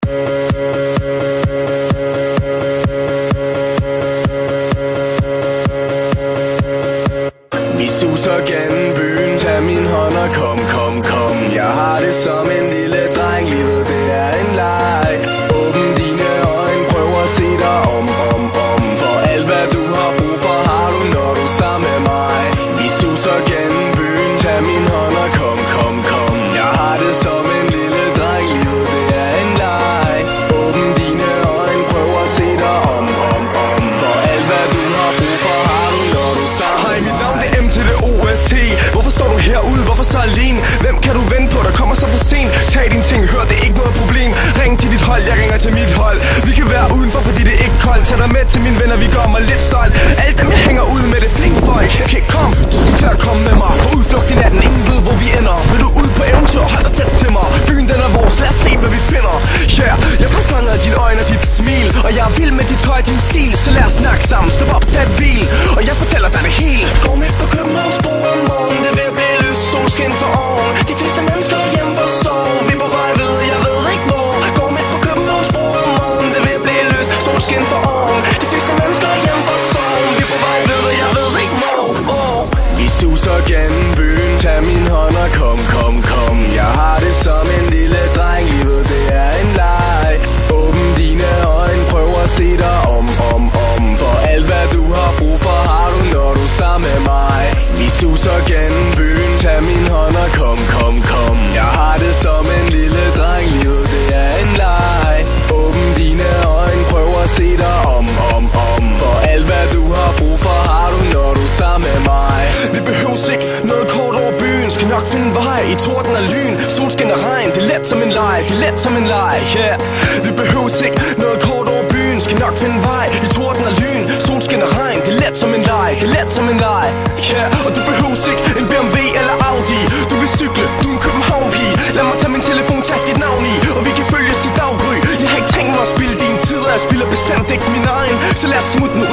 Vi suser gennem byen, tag min hånd og kom, kom, kom. Jeg har det som en lille dreng, livet det er en leg. Åbn dine øjne, prøv at se dig om. For alt hvad du har brug for, har du, når du er sammen med mig. Vi suser gennem byen, tag min hånd og kom, kom, kom. Jeg har det som en lille dreng, livet det er en leg. Åbn dine øjne, prøv at se dig om. For alt hvad du har brug for, har du, når du er sammen med mig. Hej, mit navn det er M til det OST. Hvorfor står du herude? Hvorfor så alene? Hvem kan du vente på, der kommer så for sent? Tag dine ting, hør, det er ikke noget problem. Ring til dit hold, jeg ringer til mit hold. Vi kan være udenfor, fordi det er ikke koldt. Tag dig med til mine venner, vi gør mig lidt stolt. Alle dem jeg hænger ud med, det flink folk. Okay, kom, du skal til at komme med mig på udflugt i natten, ingen ved hvor vi ender. Vil du ud på eventyr, hold dig tæt til mig. Byen den er vores, lad os se hvad vi finder. Yeah, jeg blev fanget af dine øjne og dit smil. Og jeg er vild med dit tøj og din stil. Så lad os snakke sammen, stop op, tag et hvil. Og jeg fortæller dig det hele. Gå midt på Københavns bro om morgen, det vil blive løs, solskin for oven. De fleste mennesker hjem for sov. Vi er på vej ved, jeg ved ikke hvor. Gå midt på Københavns bro om morgen, det vil blive løs, solskin for oven. De fleste mennesker hjem for sov. Vi er på vej ved, jeg ved ikke hvor. Vi suser gennem byen, tag min hånd og kom, kom, kom. Jeg har det som en lille dreng, livet det er en leg. Åbn dine øjne, prøv at se dig om. For alt hvad du har brug for, har du, når du er sammen med mig. Vi suser gennem byen, tag min hånd og kom, kom, kom. Jeg har det som en lille dreng, livet det er en leg. Åbn dine øjne, prøv at se dig om. For alt hvad du har brug for, har du, når du er sammen med mig. Vi behøves ikke noget kort over byen, skal nok finde vej i torden og lyn. Solskin og regn, det er let som en leg, det er let som en leg, yeah. Vi behøves ikke noget kort over byen, skal nok finde vej i torden og lyn. Solskin og regn, det er let som en leg, det er let som en leg, yeah. Og du behøves ikke en BMW eller Audi. Du vil cykle, du er en København-pige. Lad mig tage min telefon, tast dit navn i, og vi kan følges til daggry. Jeg har ikke tænkt mig at spille din tid, og jeg spiller bestemt ikke min egen. Så lad os smutte nu,